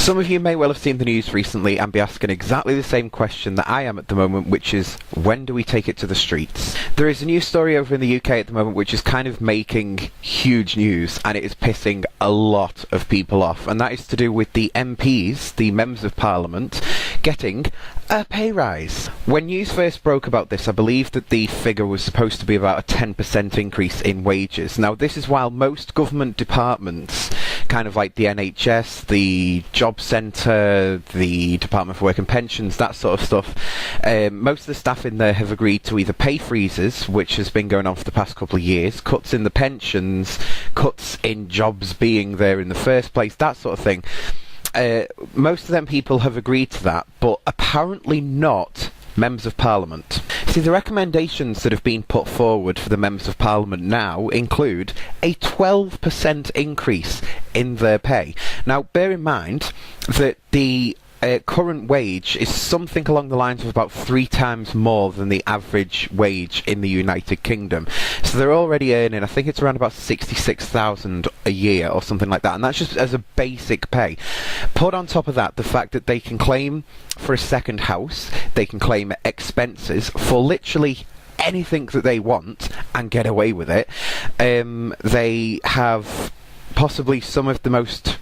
Some of you may well have seen the news recently and be asking exactly the same question that I am at the moment, which is, when do we take it to the streets? There is a news story over in the UK at the moment which is kind of making huge news, and it is pissing a lot of people off, and that is to do with the MPs, the Members of Parliament, getting a pay rise. When news first broke about this, I believe that the figure was supposed to be about a 10% increase in wages. Now, this is while most government departments, kind of like the NHS, the Job Centre, the Department for Work and Pensions, that sort of stuff, most of the staff in there have agreed to either pay freezes, which has been going on for the past couple of years, cuts in the pensions, cuts in jobs being there in the first place, that sort of thing. Most of them people have agreed to that, but apparently not Members of Parliament. See, the recommendations that have been put forward for the Members of Parliament now include a 12% increase in their pay. Now, bear in mind that the current wage is something along the lines of about 3 times more than the average wage in the United Kingdom. So they're already earning, I think it's around about 66,000 a year or something like that, and that's just as a basic pay. Put on top of that the fact that they can claim for a second house, they can claim expenses for literally anything that they want and get away with it. They have possibly some of the most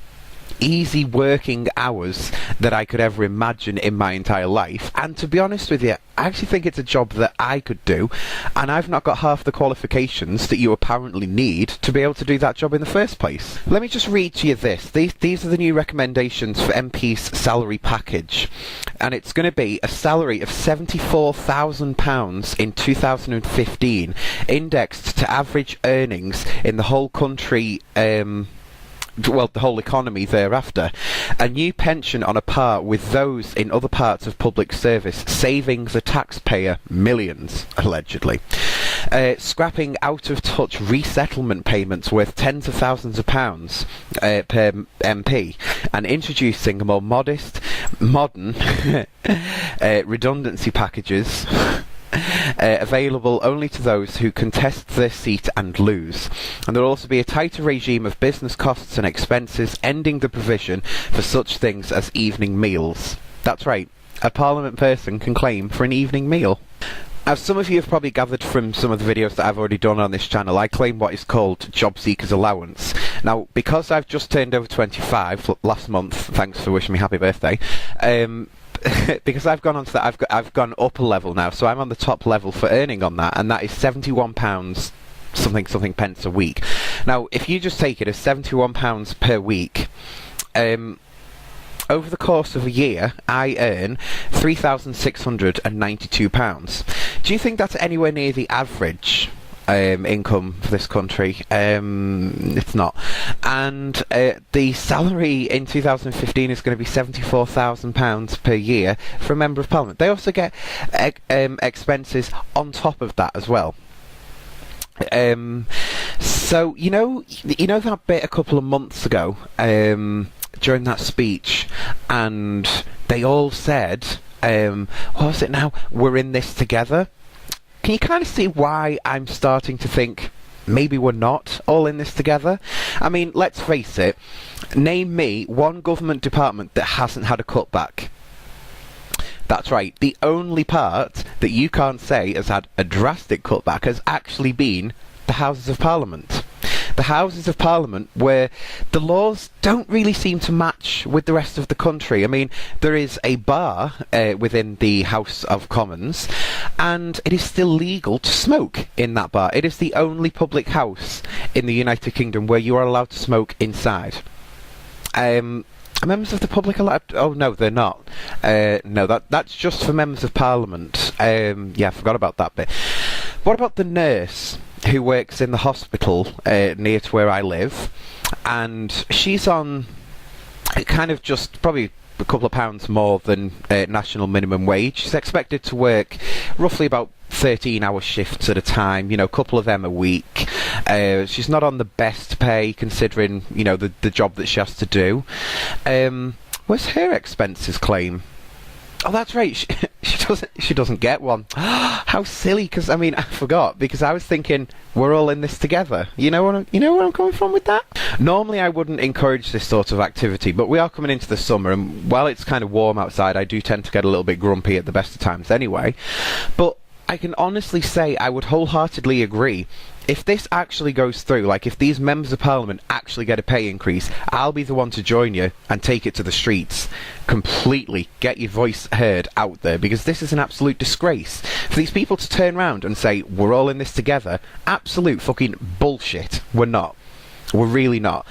easy working hours that I could ever imagine in my entire life, and to be honest with you, I actually think it's a job that I could do, and I've not got half the qualifications that you apparently need to be able to do that job in the first place. Let me just read to you this. These are the new recommendations for MP's salary package, and it's going to be a salary of £74,000 in 2015, indexed to average earnings in the whole country, the whole economy thereafter. A new pension on a par with those in other parts of public service, saving the taxpayer millions, allegedly. Scrapping out-of-touch resettlement payments worth tens of thousands of pounds per MP, and introducing a more modern redundancy packages available only to those who contest their seat and lose. And there will also be a tighter regime of business costs and expenses, ending the provision for such things as evening meals. That's right, a Parliament person can claim for an evening meal. As some of you have probably gathered from some of the videos that I've already done on this channel, I claim what is called Job Seekers Allowance. Now, because I've just turned over 25 last month, thanks for wishing me happy birthday, because I've gone on to that, I've gone up a level now, so I'm on the top level for earning on that, and that is £71 something pence a week. Now, if you just take it as £71 per week, over the course of a year, I earn £3,692. Do you think that's anywhere near the average income for this country? It's not. And the salary in 2015 is going to be £74,000 per year for a Member of Parliament. They also get expenses on top of that as well. So you know that bit a couple of months ago during that speech, and they all said, what was it now? We're in this together. Can you kind of see why I'm starting to think maybe we're not all in this together? I mean, let's face it, name me one government department that hasn't had a cutback. That's right, the only part that you can't say has had a drastic cutback has actually been the Houses of Parliament. The Houses of Parliament, where the laws don't really seem to match with the rest of the country. I mean, there is a bar within the House of Commons, and it is still legal to smoke in that bar. It is the only public house in the United Kingdom where you are allowed to smoke inside. Members of the public allowed? Oh no, they're not. No, that's just for Members of Parliament. Yeah, I forgot about that bit. What about the nurse who works in the hospital near to where I live, and she's on kind of just probably a couple of pounds more than national minimum wage. She's expected to work roughly about 13-hour shifts at a time, a couple of them a week. She's not on the best pay considering, the job that she has to do. Where's her expenses claim? Oh, that's right. She doesn't get one. How silly, because I mean, I forgot, because I was thinking we're all in this together. You know where I'm coming from with that? Normally I wouldn't encourage this sort of activity, but we are coming into the summer, and while it's kind of warm outside, I do tend to get a little bit grumpy at the best of times anyway. But I can honestly say I would wholeheartedly agree. If this actually goes through, like if these members of parliament actually get a pay increase, I'll be the one to join you and take it to the streets. Completely get your voice heard out there, because this is an absolute disgrace. For these people to turn around and say, we're all in this together, absolute fucking bullshit. We're not. We're really not.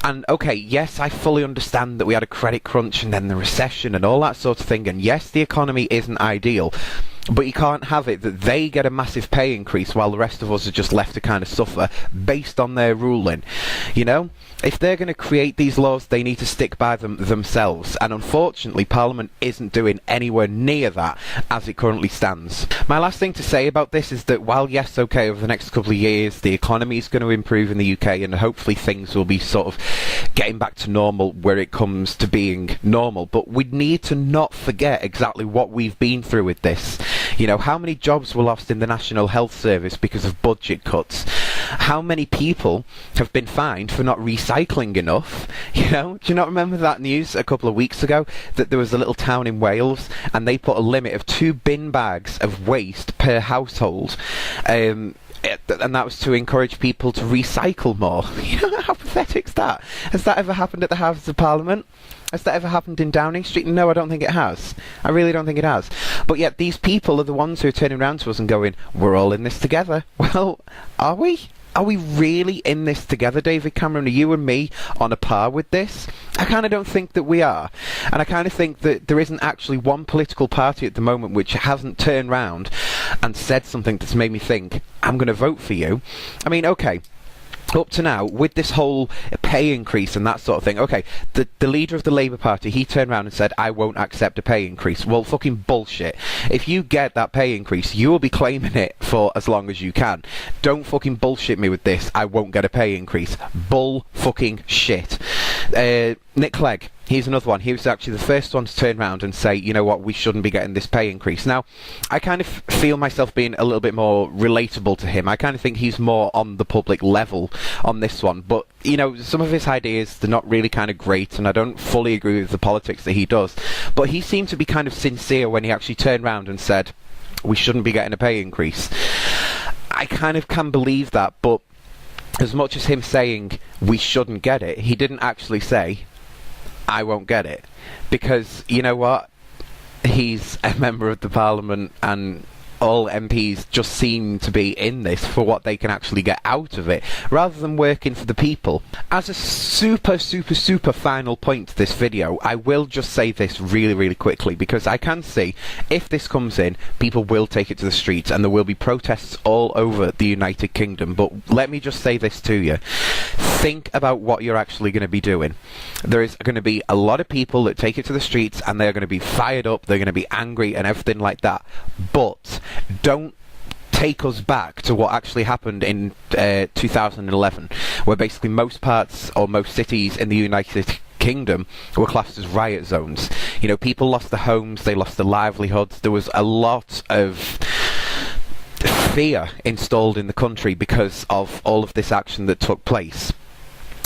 And okay, yes, I fully understand that we had a credit crunch and then the recession and all that sort of thing, and yes, the economy isn't ideal. But you can't have it that they get a massive pay increase while the rest of us are just left to kind of suffer based on their ruling. You know? If they're going to create these laws, they need to stick by them themselves. And unfortunately, Parliament isn't doing anywhere near that as it currently stands. My last thing to say about this is that while, yes, okay, over the next couple of years, the economy is going to improve in the UK and hopefully things will be sort of getting back to normal where it comes to being normal. But we need to not forget exactly what we've been through with this. You know, how many jobs were lost in the National Health Service because of budget cuts? How many people have been fined for not recycling enough? You know, do you not remember that news a couple of weeks ago that there was a little town in Wales and they put a limit of 2 bin bags of waste per household? And that was to encourage people to recycle more. You know, how pathetic's that? Has that ever happened at the Houses of Parliament? Has that ever happened in Downing Street? No, I don't think it has. I really don't think it has. But yet these people are the ones who are turning around to us and going, we're all in this together. Well, are we? Are we really in this together, David Cameron? Are you and me on a par with this? I kind of don't think that we are. And I kind of think that there isn't actually one political party at the moment which hasn't turned round and said something that's made me think, I'm going to vote for you. I mean, okay, up to now, with this whole pay increase and that sort of thing, okay, the leader of the Labour Party, he turned around and said, I won't accept a pay increase. Well, fucking bullshit. If you get that pay increase, you will be claiming it for as long as you can. Don't fucking bullshit me with this, I won't get a pay increase. Bull fucking shit. Nick Clegg, he's another one. He was actually the first one to turn around and say, you know what, we shouldn't be getting this pay increase. Now, I kind of feel myself being a little bit more relatable to him. I kind of think he's more on the public level on this one. But, you know, some of his ideas, they're not really kind of great, and I don't fully agree with the politics that he does. But he seemed to be kind of sincere when he actually turned around and said, we shouldn't be getting a pay increase. I kind of can believe that, but as much as him saying we shouldn't get it, he didn't actually say, I won't get it. Because, you know what? He's a member of the Parliament, and all MPs just seem to be in this for what they can actually get out of it, rather than working for the people. As a super final point to this video, I will just say this really quickly, because I can see, if this comes in, people will take it to the streets, and there will be protests all over the United Kingdom. But let me just say this to you. Think about what you're actually going to be doing. There is going to be a lot of people that take it to the streets, and they're going to be fired up, they're going to be angry and everything like that. But don't take us back to what actually happened in 2011, where basically most parts or most cities in the United Kingdom were classed as riot zones. You know, people lost their homes, they lost their livelihoods. There was a lot of fear installed in the country because of all of this action that took place.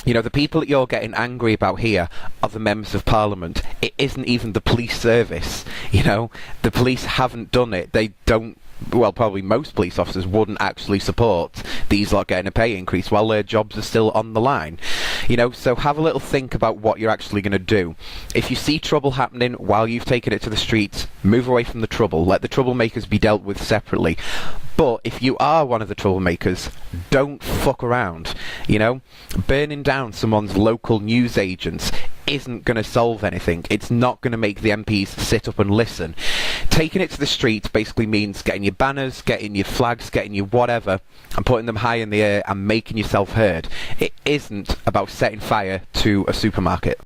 You know, the people that you're getting angry about here are the members of Parliament. It isn't even the police service. You know, the police haven't done it. They don't, well, probably most police officers wouldn't actually support these lot getting a pay increase while their jobs are still on the line. You know, so have a little think about what you're actually going to do. If you see trouble happening while you've taken it to the streets, move away from the trouble. Let the troublemakers be dealt with separately. But if you are one of the troublemakers, don't fuck around. You know, burning down someone's local news agents isn't going to solve anything. It's not going to make the MPs sit up and listen. Taking it to the streets basically means getting your banners, getting your flags, getting your whatever, and putting them high in the air and making yourself heard. It isn't about setting fire to a supermarket.